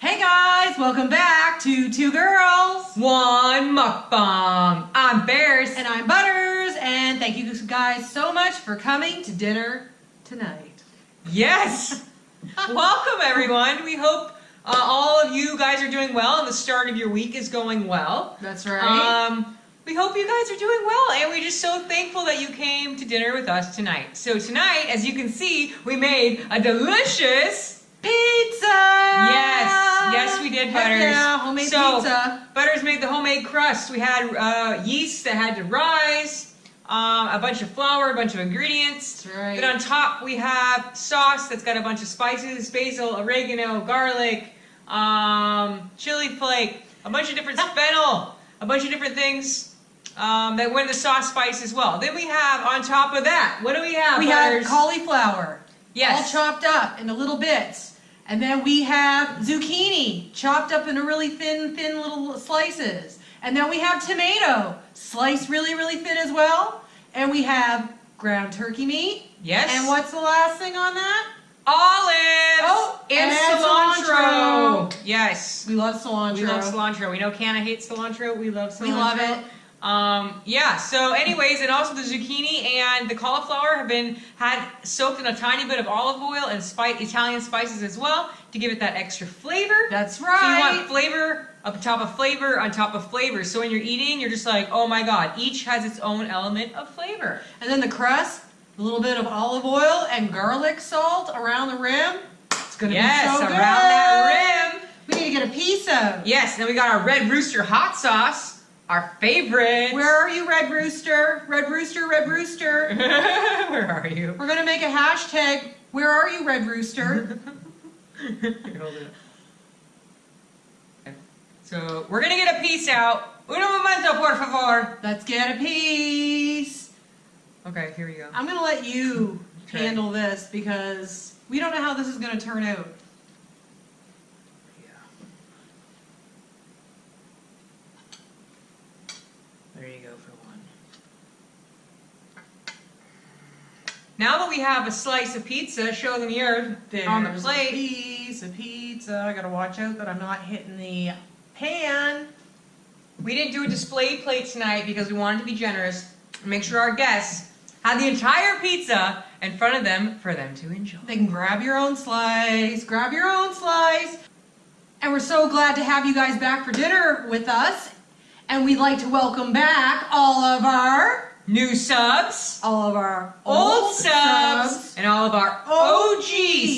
Hey guys, welcome back to Two Girls, One Mukbang. I'm Bears. And I'm Butters, and thank you guys so much for coming to dinner tonight. Yes! Welcome everyone. We hope all of you guys are doing well and the start of your week is going well. That's right. We hope you guys are doing well, and we're just so thankful that you came to dinner with us tonight. So tonight, as you can see, we made a delicious pizza! Yes, we did, Butters. Yeah, homemade pizza. Butters made the homemade crust. We had yeast that had to rise, a bunch of flour, a bunch of ingredients. That's right. Then on top we have sauce that's got a bunch of spices, basil, oregano, garlic, chili flake, a bunch of different fennel, a bunch of different things that went in the sauce spice as well. Then we have, on top of that, what do we have, We Butters? have cauliflower. Yes. All chopped up into little bits. And then we have zucchini, chopped up into really thin little slices. And then we have tomato, sliced really thin as well. And we have ground turkey meat. Yes. And what's the last thing on that? Olives! Oh, and cilantro! Yes. We love cilantro. We love cilantro. We know Canna hates cilantro. We love cilantro. We love it. Yeah, so anyways, and also the zucchini and the cauliflower have been soaked in a tiny bit of olive oil and Italian spices as well to give it that extra flavor. That's right. So you want flavor on top of flavor on top of flavor. So when you're eating, you're just like, oh my god, each has its own element of flavor. And then the crust, a little bit of olive oil and garlic salt around the rim. It's going to be so good. Yes, around that rim. We need to get a piece of. Yes, and then we got our Red Rooster hot sauce. Our favorite. Where are you, Red Rooster? Red Rooster, Red Rooster. Where are you? We're going to make a hashtag, where are you, Red Rooster? Here, hold it up. So, we're going to get a piece out. Uno momento, por favor. Let's get a piece. Okay, here we go. I'm going to let you Okay. handle this because we don't know how this is going to turn out. There you go for one. Now that we have a slice of pizza, show them yours on the There's plate. a piece of pizza. I got to watch out that I'm not hitting the pan. We didn't do a display plate tonight because we wanted to be generous and make sure our guests had the entire pizza in front of them for them to enjoy. They can grab your own slice. Grab your own slice. And we're so glad to have you guys back for dinner with us. And we'd like to welcome back all of our New subs, all of our old subs, and all of our OG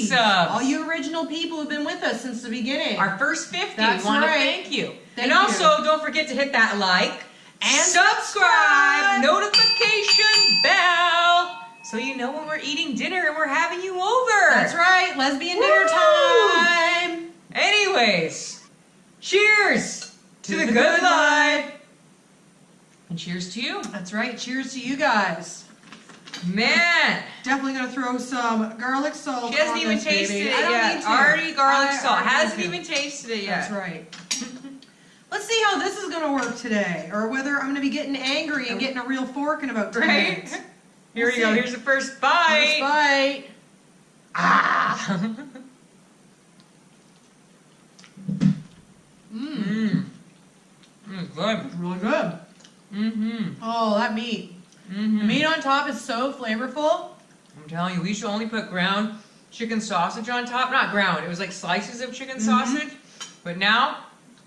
subs. All you original people who've been with us since the beginning. Our first 50. That's We want to right. thank you. Thank and also, you. don't forget to hit that like And subscribe, notification bell, so you know when we're eating dinner and we're having you over. That's right. Lesbian dinner Woo! time. Anyways, cheers to the good life. And cheers to you. That's right. Cheers to you guys. Man. Definitely gonna throw some garlic salt. She hasn't on even this tasted baby. it I don't yet. need to. Already garlic I salt. already Hasn't need to. even tasted it yet. That's right. Let's see how this is gonna work today, or whether I'm gonna be getting angry and getting a real fork in about 10 Right? minutes. Here We'll we go. see. Here's the first bite. First bite. Ah. Mmm. It's good. It's really good. Mm-hmm. Oh, that meat. Mm-hmm. The meat on top is so flavorful. I'm telling you, we should only put ground chicken sausage on top. Not ground. It was like slices of chicken sausage. But now,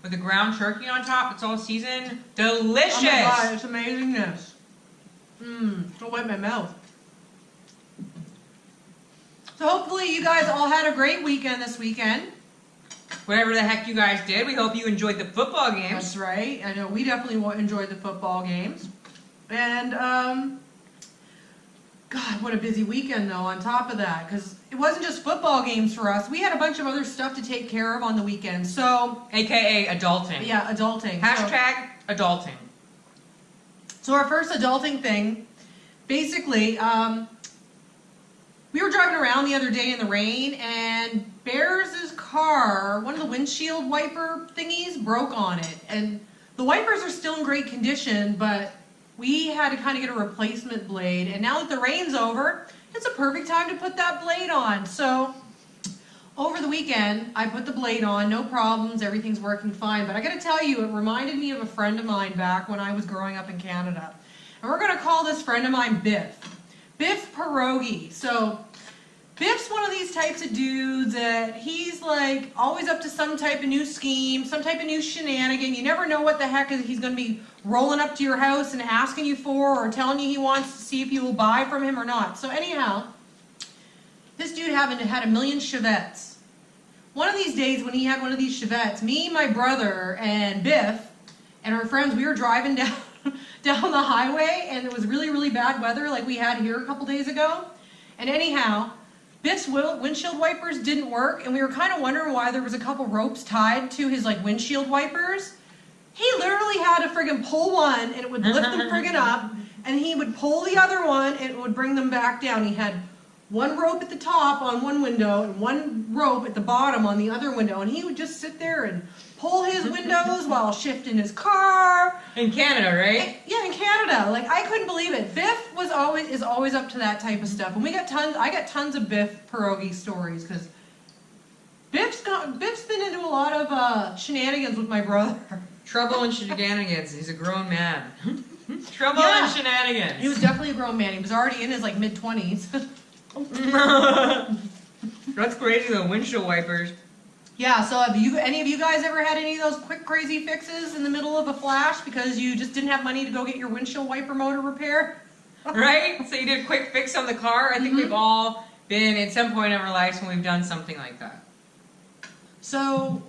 with the ground turkey on top, it's all seasoned. Delicious. Oh my god, it's amazingness. Mmm, it'll wet my mouth. So hopefully you guys all had a great weekend this weekend. Whatever the heck you guys did, we hope you enjoyed the football games. That's right. I know we definitely enjoyed the football games. And, God, what a busy weekend, though, on top of that. Because it wasn't just football games for us. We had a bunch of other stuff to take care of on the weekend. So, AKA adulting. yeah, adulting. Hashtag adulting. So our first adulting thing, basically, we were driving around the other day in the rain, and Bears' car, one of the windshield wiper thingies, broke on it. And the wipers are still in great condition, but we had to kind of get a replacement blade. And now that the rain's over, it's a perfect time to put that blade on. So over the weekend, I put the blade on, no problems, everything's working fine. But I gotta tell you, it reminded me of a friend of mine back when I was growing up in Canada. And we're gonna call this friend of mine Bif. Bif Perogi. So, Bif's one of these types of dudes that he's like always up to some type of new scheme, some type of new shenanigan. You never know what the heck he's gonna be rolling up to your house and asking you for, or telling you he wants to see if you will buy from him or not. So anyhow, this dude had a million Chevettes. One of these days when he had one of these Chevettes, me, my brother, and Bif, and our friends, we were driving down the highway, and it was really, really bad weather like we had here a couple days ago. And anyhow, Biff's windshield wipers didn't work, and we were kind of wondering why there was a couple ropes tied to his like windshield wipers. He literally had to friggin' pull one, and it would lift them friggin' up, and he would pull the other one, and it would bring them back down. He had one rope at the top on one window, and one rope at the bottom on the other window, and he would just sit there and pull his windows while shifting his car. In Canada, right? Yeah, in Canada. Like, I couldn't believe it. Biff is always up to that type of stuff. And I got tons of Bif Perogi stories, because Biff's been into a lot of shenanigans with my brother. Trouble and shenanigans. He's a grown man. Trouble Yeah. and shenanigans. He was definitely a grown man. He was already in his like mid-20s. That's crazy though, windshield wipers. Yeah, so have any of you guys ever had any of those quick crazy fixes in the middle of a flash because you just didn't have money to go get your windshield wiper motor repaired? Right? So you did a quick fix on the car? I think we've all been at some point in our lives when we've done something like that. So,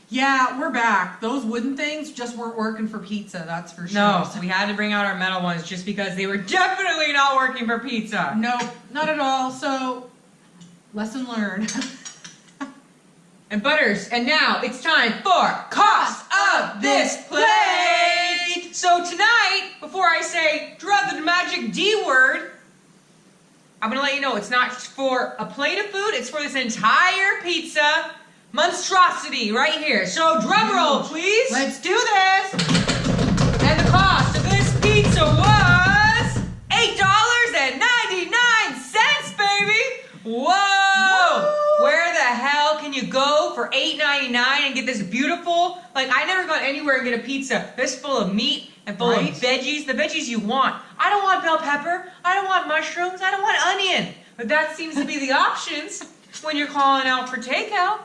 yeah, we're back. Those wooden things just weren't working for pizza, that's for sure. No, so we had to bring out our metal ones just because they were definitely not working for pizza. Nope, not at all. So, lesson learned. And Butters, and now it's time for Cost of This Plate! So tonight, before I say, drop the magic D word, I'm going to let you know it's not for a plate of food, it's for this entire pizza monstrosity right here. So drum roll, please. Let's do this! And the cost of this pizza was $8.99, baby! Whoa! Where the hell can you go for $8.99 and get this beautiful, like I never got anywhere and get a pizza this full of meat and full of veggies, the veggies you want. I don't want bell pepper, I don't want mushrooms, I don't want onion. But that seems to be the options when you're calling out for takeout.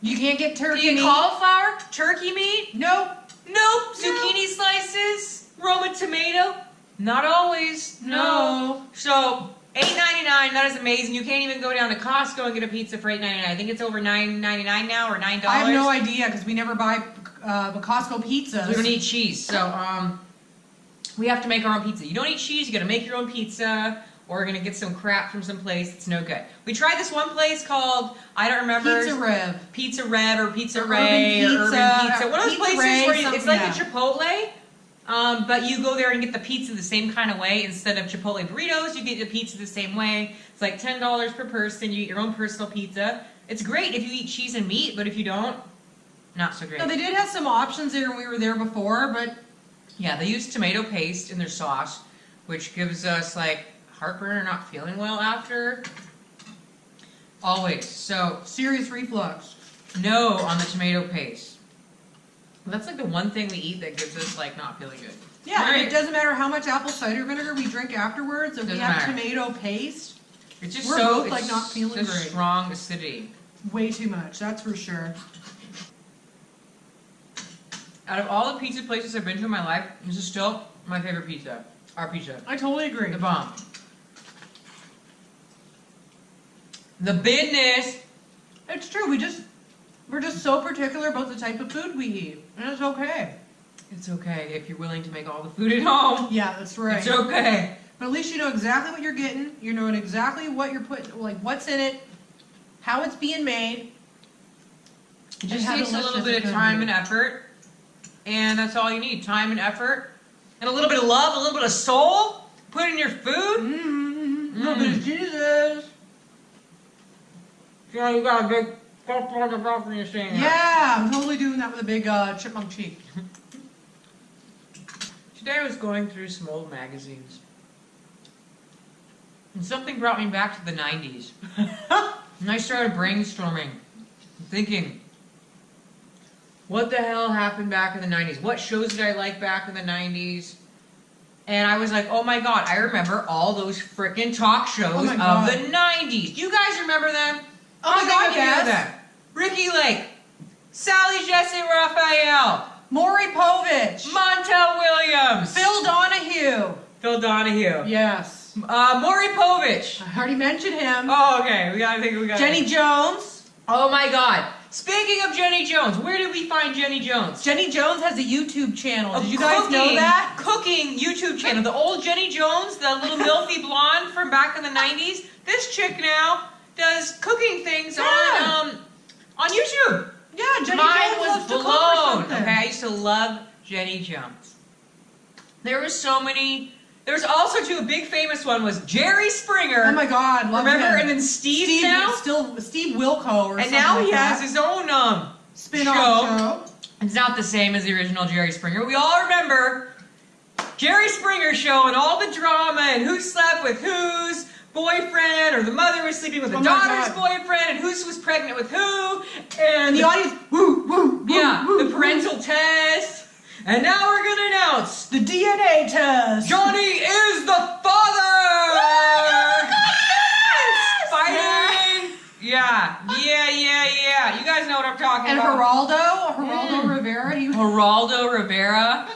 You can't get turkey Do you meat. cauliflower, turkey meat? Nope. Nope. Zucchini slices, Roma tomato? Not always. No. So $8.99, that is amazing. You can't even go down to Costco and get a pizza for $8.99. I think it's over $9.99 now, or $9. I have no idea, because we never buy Costco pizzas. We don't eat cheese, so we have to make our own pizza. You don't eat cheese, you gotta make your own pizza, or we're gonna get some crap from some place. It's no good. We tried this one place called, I don't remember. Pizza Rev or Pizza Ray, or Urban Pizza. One of those places where it's like a Chipotle. But you go there and get the pizza the same kind of way. Instead of Chipotle burritos, you get the pizza the same way. It's like $10 per person. You get your own personal pizza. It's great if you eat cheese and meat, but if you don't, not so great. No, they did have some options there when we were there before, but yeah, they use tomato paste in their sauce, which gives us like heartburn or not feeling well after. Always. So serious reflux. no on the tomato paste. That's like the one thing we eat that gives us like not feeling good. Yeah, Right. it doesn't matter how much apple cider vinegar we drink afterwards. If we Doesn't have matter. tomato paste, It's just We're so both, like, it's not feeling just great. strong acidity. way too much. That's for sure. Out of all the pizza places I've been to in my life, this is still my favorite pizza. Our pizza. I totally agree. The bomb. The business. It's true. We're just so particular about the type of food we eat, and it's okay. It's okay if you're willing to make all the food at home. Yeah, that's right. It's okay. But at least you know exactly what you're getting. You know exactly what you're putting, like what's in it, how it's being made. It just how takes a delicious little bit it's of gonna time be. and effort, and that's all you need. Time and effort, and a little bit of love, a little bit of soul. Put in your food. A little bit of Jesus. You know, you got a big puff on the mouth when you're saying that. Yeah, I'm totally doing that with a big chipmunk cheek. Today I was going through some old magazines. And something brought me back to the 90s. And I started brainstorming, thinking, what the hell happened back in the 90s? What shows did I like back in the 90s? And I was like, oh my god, I remember all those frickin' talk shows of the 90s. Do you guys remember them? Oh my god, yes. Them? Ricky Lake, Sally Jesse Raphael, Maury Povich, Montel Williams, Phil Donahue. Phil Donahue. Yes. Maury Povich. I already mentioned him. Oh, okay. We gotta think. Jenny Jones. Oh my god. Speaking of Jenny Jones, where did we find Jenny Jones? Jenny Jones has a YouTube channel. Did you guys know that? Cooking YouTube channel. The old Jenny Jones, the little milfy blonde from back in the 90s. This chick now does cooking things on YouTube. Yeah, Jenny Mine Jones was loves to cook or blown. something. Okay, I used to love Jenny Jones. There was so many. There's also too a big famous one was Jerry Springer. Oh my god, love remember? him. And then Steve now. Steve Wilco or And something now like he that. has his own spin-off show. It's not the same as the original Jerry Springer. We all remember Jerry Springer show and all the drama and who slept with whose boyfriend, or the mother was sleeping with the daughter's boyfriend, and who was pregnant with who, and the audience, woo, woo, yeah, woo, the parental test. And now we're gonna announce the DNA test. Johnny is the father. Fighting. Yeah. You guys know what I'm talking about. And Geraldo Rivera. Geraldo Rivera.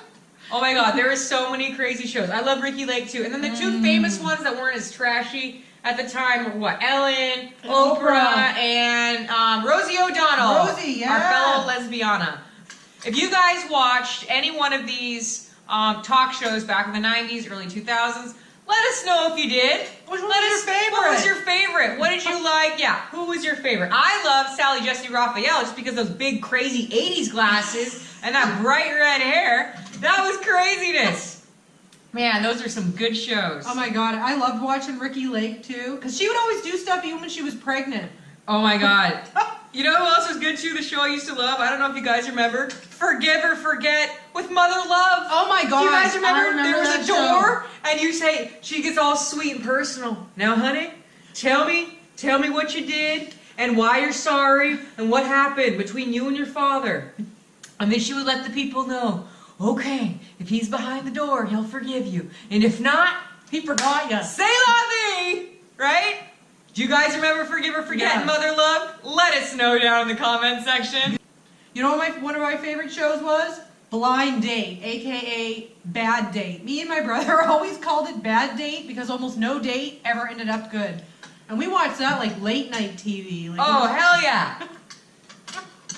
Oh my god, there are so many crazy shows. I love Ricky Lake too. And then the two famous ones that weren't as trashy at the time were what? Ellen, Oprah, and Rosie O'Donnell. Rosie, yeah. Our fellow lesbiana. If you guys watched any one of these talk shows back in the 90s, early 2000s, let us know if you did. Which one was your favorite? What was your favorite? What did you like? Yeah, who was your favorite? I love Sally Jesse Raphael just because those big crazy 80s glasses and that bright red hair. That was craziness. Man, those are some good shows. Oh my god, I loved watching Ricky Lake too, because she would always do stuff even when she was pregnant. Oh my god. You know who else was good too? The show I used to love. I don't know if you guys remember. Forgive or Forget with Mother Love. Oh my god. Do you guys remember? I remember there was that a door, and you say she gets all sweet and personal. Now, honey, tell me what you did and why you're sorry and what happened between you and your father. And then she would let the people know. Okay, if he's behind the door, he'll forgive you, and if not, he forgot you. C'est la vie, right? Do you guys remember Forgive or Forget and Mother Love? Let us know down in the comment section. You know what one of my favorite shows was? Blind Date, aka Bad Date. Me and my brother always called it Bad Date because almost no date ever ended up good. And we watched that like late night TV. Like, oh, hell yeah.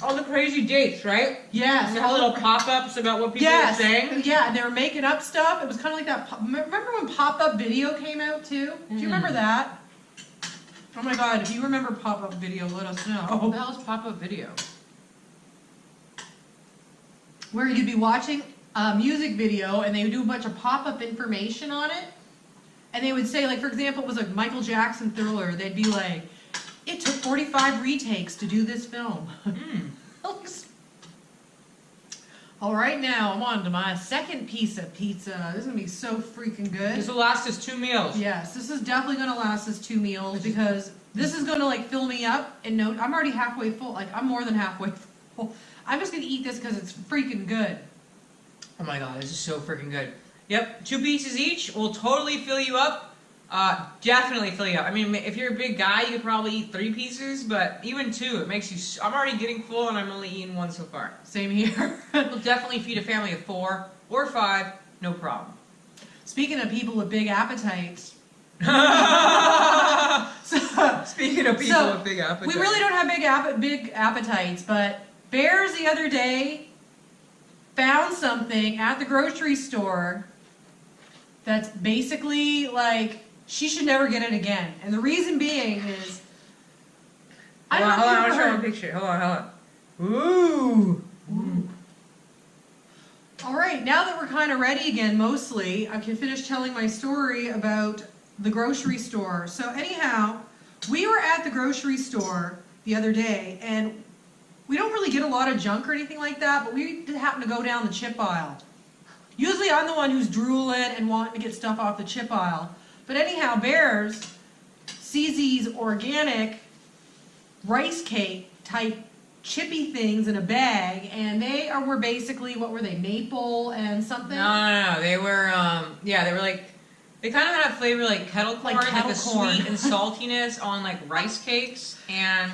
All the crazy dates, right? Yes. And the little pop-ups about what people were saying. Yeah, and they were making up stuff. It was kind of like that. Remember when pop-up video came out too? Do you remember that? Oh my god, if you remember pop-up video, let us know. What the hell is pop-up video? Where you'd be watching a music video and they would do a bunch of pop-up information on it. And they would say, like, for example, it was a Michael Jackson Thriller. They'd be like, it took 45 retakes to do this film. All right, now I'm on to my second piece of pizza. This is going to be so freaking good. This will last us 2 meals. Yes, this is definitely going to last us 2 meals because this is going to, like, fill me up. And no, I'm already halfway full. Like, I'm more than halfway full. I'm just going to eat this because it's freaking good. Oh my god, this is so freaking good. Yep, 2 pieces each will totally fill you up. Definitely fill you up. I mean, if you're a big guy, you could probably eat 3 pieces, but even 2, it makes you... I'm already getting full and I'm only eating 1 so far. Same here. We'll definitely feed a family of 4 or 5, no problem. Speaking of people with big appetites... Speaking of people with big appetites... We really don't have big appetites, but Bears the other day found something at the grocery store that's basically like... She should never get it again. And the reason being is... Hold on, I'll show you a picture. Hold on. Ooh. Alright, now that we're kind of ready again, mostly, I can finish telling my story about the grocery store. So anyhow, we were at the grocery store the other day, and we don't really get a lot of junk or anything like that, but we happened to go down the chip aisle. Usually I'm the one who's drooling and wanting to get stuff off the chip aisle. But anyhow, Bears sees these organic rice cake type chippy things in a bag, and were basically, what were they, maple and something? No. They were, they were like, they kind of had a flavor like kettle corn, like the sweet and saltiness on like rice cakes, and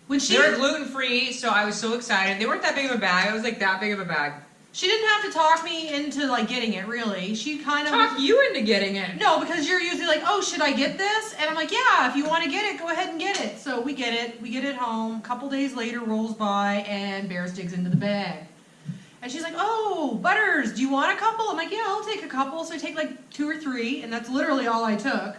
they were gluten-free, so I was so excited. They weren't that big of a bag. It was like that big of a bag. She didn't have to talk me into like getting it, really. She kind of talk you into getting it. No, because you're usually like, oh, should I get this? And I'm like, yeah, if you want to get it, go ahead and get it. So we get it. We get it home. A couple days later rolls by, and Bears digs into the bag. And she's like, oh, Butters, do you want a couple? I'm like, yeah, I'll take a couple. So I take like 2 or 3, and that's literally all I took.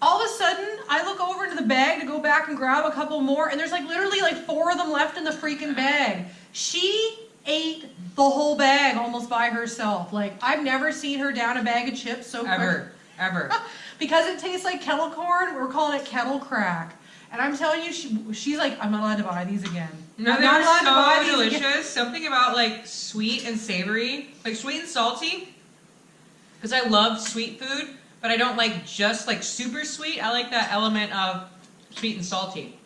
All of a sudden, I look over into the bag to go back and grab a couple more, and there's like literally like 4 of them left in the freaking bag. She ate the whole bag almost by herself. Like, I've never seen her down a bag of chips so quick. Ever. Because it tastes like kettle corn, we're calling it kettle crack. And I'm telling you, she's like, I'm not allowed to buy these again. No, I'm they not allowed were to buy so these delicious. again. Something about like sweet and savory, like sweet and salty. Because I love sweet food, but I don't like just like super sweet. I like that element of sweet and salty,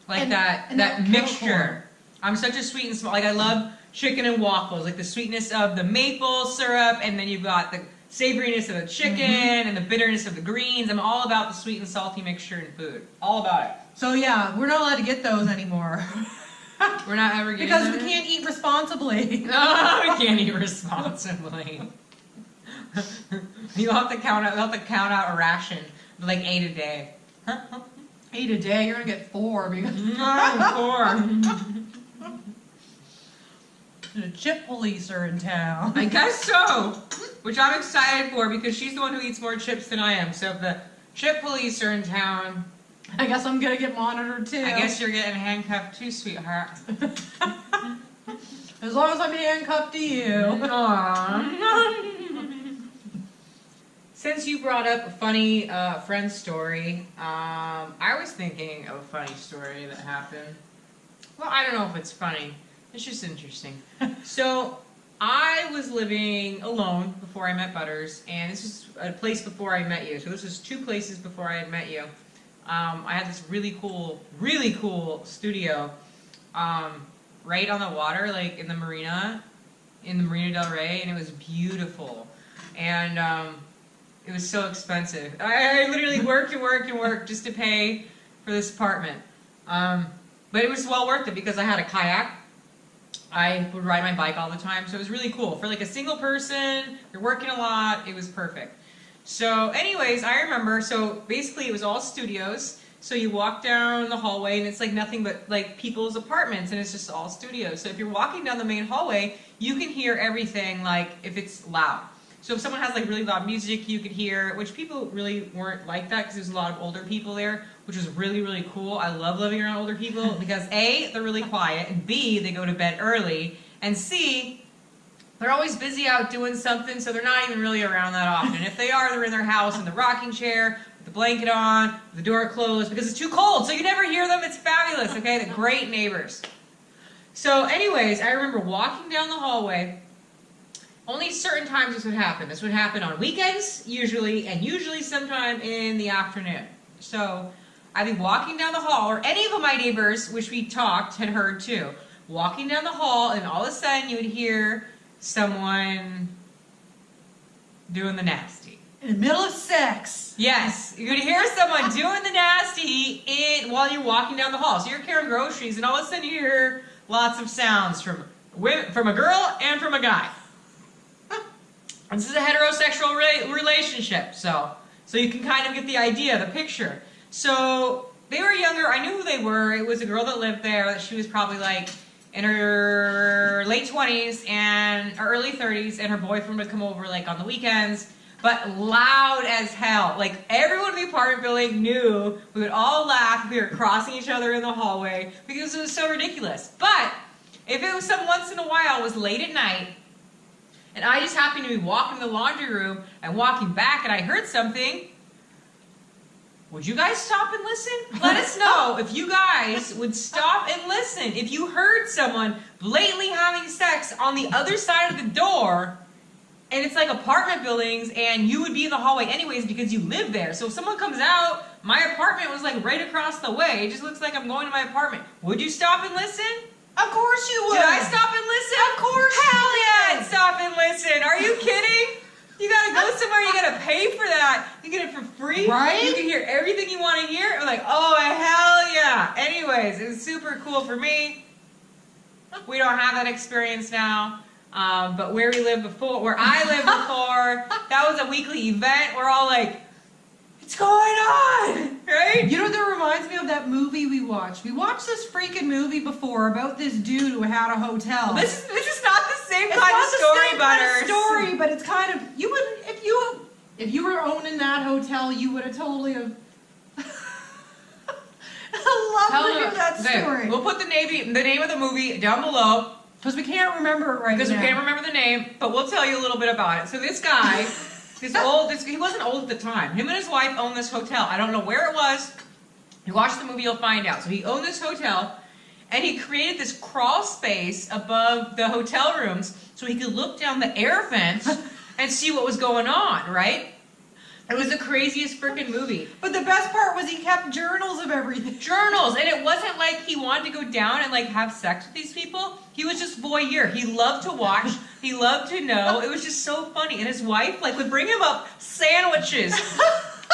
like that mixture. Corn. I'm such a sweet and small. Like I love chicken and waffles, like the sweetness of the maple syrup, and then you've got the savoriness of the chicken and the bitterness of the greens. I'm all about the sweet and salty mixture in food. All about it. So yeah, we're not allowed to get those anymore. We're not ever getting because them? we can't eat responsibly. No, we can't eat responsibly. You'll have to count out a ration, like 8 a day. 8 a day? You're gonna get 4 because 4. The chip police are in town. I guess so. Which I'm excited for because she's the one who eats more chips than I am. So if the chip police are in town, I guess I'm gonna get monitored too. I guess you're getting handcuffed too, sweetheart. As long as I'm handcuffed to you. Aww. Since you brought up a funny friend story, I was thinking of a funny story that happened. Well, I don't know if it's funny. It's just interesting. So, I was living alone before I met Butters, and this is a place before I met you. So this is 2 places before I had met you. I had this really cool studio right on the water, like in the Marina Del Rey, and it was beautiful. And it was so expensive. I literally worked and worked just to pay for this apartment. But it was well worth it because I had a kayak. I would ride my bike all the time, so it was really cool. For like a single person, you're working a lot, it was perfect. So anyways, I remember, so basically it was all studios. So you walk down the hallway and it's like nothing but like people's apartments and it's just all studios. So if you're walking down the main hallway, you can hear everything like if it's loud. So if someone has like really loud music, you could hear, which people really weren't like that because there's a lot of older people there, which was really cool. I love living around older people because A, they're really quiet, and B, they go to bed early, and C, they're always busy out doing something, so they're not even really around that often. If they are, they're in their house in the rocking chair, with the blanket on, with the door closed, because it's too cold, so you never hear them. It's fabulous, okay? They're great neighbors. So anyways, I remember walking down the hallway. Only certain times this would happen. This would happen on weekends, usually, and usually sometime in the afternoon. So I'd be walking down the hall, or any of my neighbors, which we talked, had heard too, walking down the hall, and all of a sudden you would hear someone doing the nasty. In the middle of sex. Yes, you would hear someone doing the nasty while you're walking down the hall. So you're carrying groceries, and all of a sudden you hear lots of sounds from a girl and from a guy. This is a heterosexual relationship, so you can kind of get the idea, the picture. So they were younger. I knew who they were. It was a girl that lived there. She was probably like in her late 20s or early 30s, and her boyfriend would come over like on the weekends, but loud as hell. Like everyone in the apartment building knew. We would all laugh. We were crossing each other in the hallway because it was so ridiculous. But if it was some once in a while, it was late at night, and I just happened to be walking to the laundry room and walking back, and I heard something. Would you guys stop and listen? Let us know if you guys would stop and listen. If you heard someone blatantly having sex on the other side of the door, and it's like apartment buildings, and you would be in the hallway anyways because you live there. So if someone comes out my apartment was like right across the way. It just looks like I'm going to my apartment. Would you stop and listen? Of course you would. Did I stop and listen? Of course. Hell yeah, I'd stop and listen. Are you kidding? You gotta go somewhere, you gotta pay for that. You get it for free. Right? You can hear everything you want to hear. I'm like, oh, hell yeah. Anyways, it was super cool for me. We don't have that experience now. But where I lived before, that was a weekly event. We're all like, what's going on? Right? You know what that reminds me of? That movie we watched. We watched this freaking movie before about this dude who had a hotel. This is not the same It's kind not of the story, same Butters. kind of story, but it's kind of, you would, if you were owning that hotel, you would have totally have. I love to hear that Okay, story. we'll put the name of the movie down below. Because we can't remember it right now. Because we can't remember the name, but we'll tell you a little bit about it. So this guy, he wasn't old at the time. Him and his wife owned this hotel. I don't know where it was. You watch the movie, you'll find out. So he owned this hotel, and he created this crawl space above the hotel rooms so he could look down the air vents and see what was going on, right? It was the craziest freaking movie. But the best part was he kept journals of everything. Journals, and it wasn't like he wanted to go down and like have sex with these people. He was just voyeur. He loved to watch. He loved to know. It was just so funny. And his wife like would bring him up sandwiches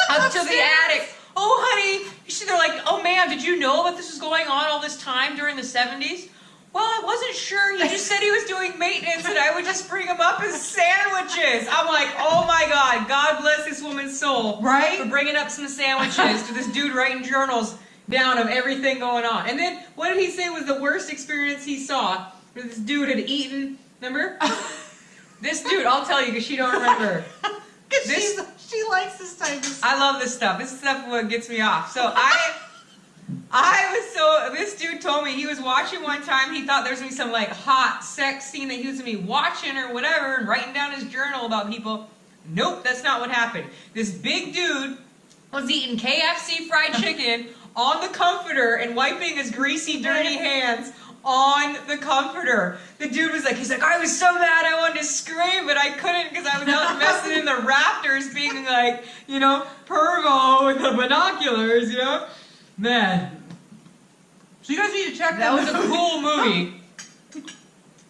up to the attic. Oh, honey. They're like, oh, man, did you know what this was going on all this time during the 70s? Well, I wasn't sure. He just said he was doing maintenance, and I would just bring him up as sandwiches. I'm like, oh, my God. God bless this woman's soul. Right? For bringing up some sandwiches to this dude writing journals down of everything going on. And then, what did he say was the worst experience he saw? Where this dude had eaten, remember? This dude, I'll tell you because she don't remember. Because she likes this type of stuff. I love this stuff. This stuff what gets me off. So this dude told me he was watching one time, he thought there was going to be some like hot sex scene that he was going to be watching or whatever and writing down his journal about people. Nope, that's not what happened. This big dude was eating KFC fried chicken on the comforter and wiping his greasy, dirty hands on the comforter. The dude was like, I was so mad I wanted to scream, but I couldn't because I was out messing in the rafters being like, pervo with the binoculars, Man. So you guys need to check That was a cool movie.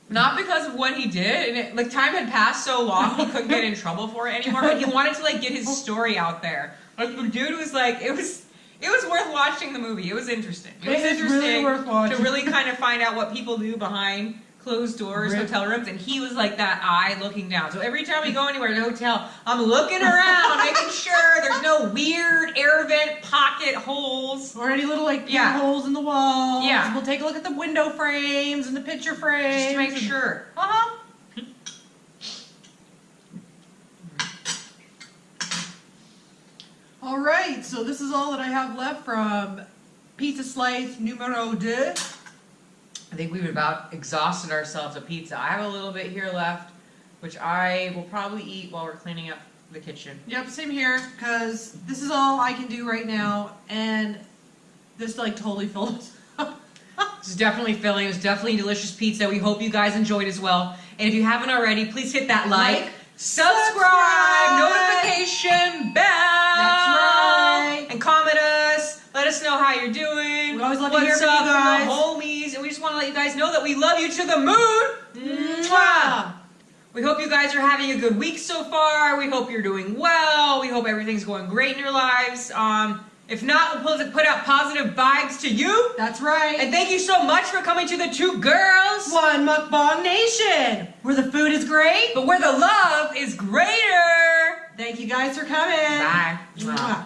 Not because of what he did, and time had passed so long he couldn't get in trouble for it anymore, but he wanted to get his story out there. Like the dude was like, it was worth watching the movie. It was interesting. It was interesting really worth watching. to really kind of find out what people do behind closed doors, hotel rooms, and he was like that eye looking down. So every time we go anywhere in a hotel, I'm looking around, making sure there's no weird air vent pocket holes. Or any little holes in the walls. Yeah. We'll take a look at the window frames and the picture frames. Just to make sure. Uh-huh. All right, so this is all that I have left from pizza slice numero 2. I think we've about exhausted ourselves of pizza. I have a little bit here left, which I will probably eat while we're cleaning up the kitchen. Yep, same here, because this is all I can do right now, and this totally filled up. This is definitely filling. It's definitely delicious pizza. We hope you guys enjoyed as well. And if you haven't already, please hit that like, subscribe, notification bell. That's right. And comment us. Let us know how you're doing. We always love to hear What's from you up guys. from the homies. And we just want to let you guys know that we love you to the moon. Mwah. We hope you guys are having a good week so far. We hope you're doing well. We hope everything's going great in your lives. If not, we'll put out positive vibes to you. That's right. And thank you so much for coming to the Two Girls. One Mukbang Nation, where the food is great, But where the love is greater. thank you guys for coming. Bye. Mwah.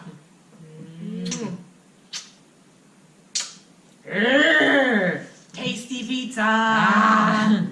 Tasty pizza.